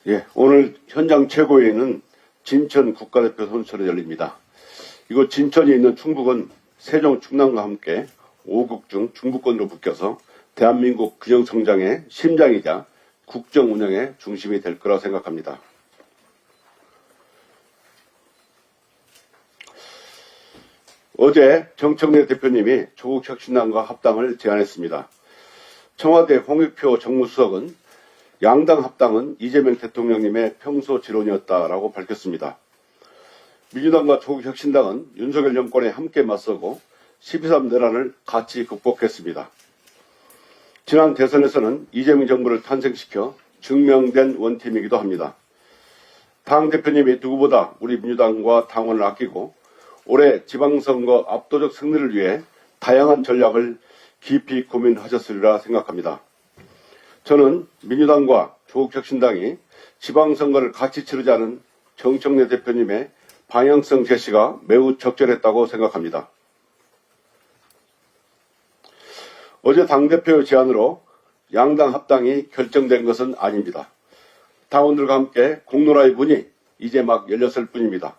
예, 오늘 현장 최고위는 진천 국가대표 선수촌에 열립니다. 이곳 진천에 있는 충북은 세종 충남과 함께 5국 중 중부권으로 묶여서 대한민국 균형성장의 심장이자 국정 운영의 중심이 될 거라 생각합니다. 어제 정청래 대표님이 조국혁신당과 합당을 제안했습니다. 청와대 홍익표 정무수석은 양당 합당은 이재명 대통령님의 평소 지론이었다라고 밝혔습니다. 민주당과 조국혁신당은 윤석열 정권에 함께 맞서고 12.3 내란을 같이 극복했습니다. 지난 대선에서는 이재명 정부를 탄생시켜 증명된 원팀이기도 합니다. 당 대표님이 누구보다 우리 민주당과 당원을 아끼고 올해 지방선거 압도적 승리를 위해 다양한 전략을 깊이 고민하셨으리라 생각합니다. 저는 민주당과 조국혁신당이 지방선거를 같이 치르자는 정청래 대표님의 방향성 제시가 매우 적절했다고 생각합니다. 어제 당대표의 제안으로 양당 합당이 결정된 것은 아닙니다. 당원들과 함께 공론화의 문이 이제 막 열렸을 뿐입니다.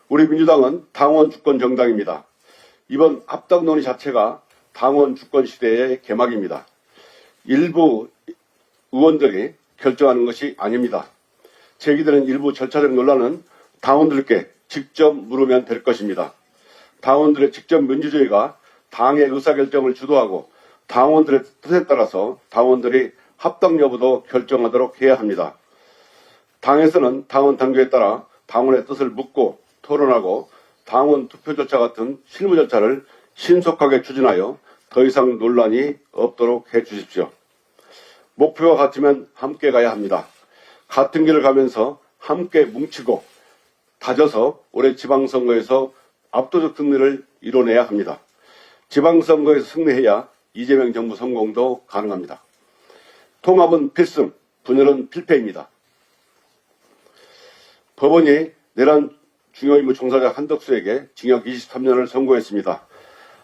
우리 민주당은 당원 주권 정당입니다. 이번 합당 논의 자체가 당원 주권 시대의 개막입니다. 일부 의원들이 결정하는 것이 아닙니다. 제기되는 일부 절차적 논란은 당원들께 직접 물으면 될 것입니다. 당원들의 직접 민주주의가 당의 의사결정을 주도하고 당원들의 뜻에 따라서 당원들이 합당 여부도 결정하도록 해야 합니다. 당에서는 당원 당규에 따라 당원의 뜻을 묻고 토론하고 당원 투표 절차 같은 실무 절차를 신속하게 추진하여 더 이상 논란이 없도록 해 주십시오. 목표가 같으면 함께 가야 합니다. 같은 길을 가면서 함께 뭉치고 다져서 올해 지방선거에서 압도적 승리를 이뤄내야 합니다. 지방선거에서 승리해야 이재명 정부 성공도 가능합니다. 통합은 필승, 분열은 필패입니다. 법원이 내란 중요임무 종사자 한덕수에게 징역 23년을 선고했습니다.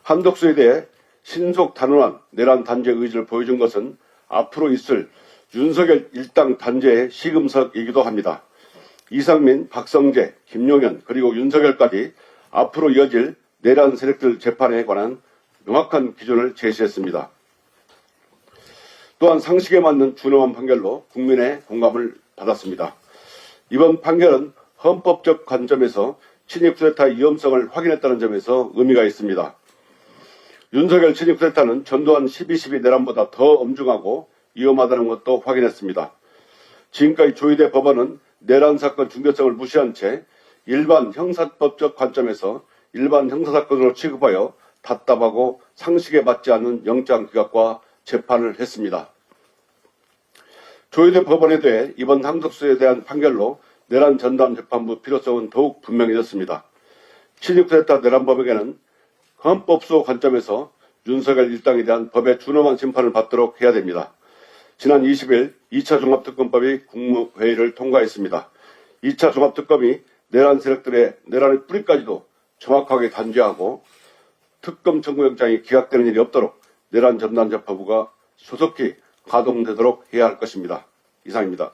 한덕수에 대해 신속 단호한 내란 단죄 의지를 보여준 것은 앞으로 있을 윤석열 일당 단죄의 시금석이기도 합니다. 이상민, 박성재, 김용현 그리고 윤석열까지 앞으로 이어질 내란 세력들 재판에 관한 명확한 기준을 제시했습니다. 또한 상식에 맞는 준엄한 판결로 국민의 공감을 받았습니다. 이번 판결은 헌법적 관점에서 친일 쿠데타의 위험성을 확인했다는 점에서 의미가 있습니다. 윤석열 친일 쿠데타는 전두환 12.12 내란보다 더 엄중하고 위험하다는 것도 확인했습니다. 지금까지 조희대 법원은 내란 사건 중대성을 무시한 채 일반 형사법적 관점에서 일반 형사사건으로 취급하여 답답하고 상식에 맞지 않는 영장 기각과 재판을 했습니다. 조희대 법원에 대해 이번 한덕수에 대한 판결로 내란 전담 재판부 필요성은 더욱 분명해졌습니다. 친일 쿠데타 내란법에게는 헌법수 관점에서 윤석열 일당에 대한 법의 준엄한 심판을 받도록 해야 됩니다. 지난 20일 2차 종합특검법이 국무회의를 통과했습니다. 2차 종합특검이 내란 세력들의 내란의 뿌리까지도 정확하게 단죄하고 특검 청구영장이 기각되는 일이 없도록 내란 전담 재판부가 조속히 가동되도록 해야 할 것입니다. 이상입니다.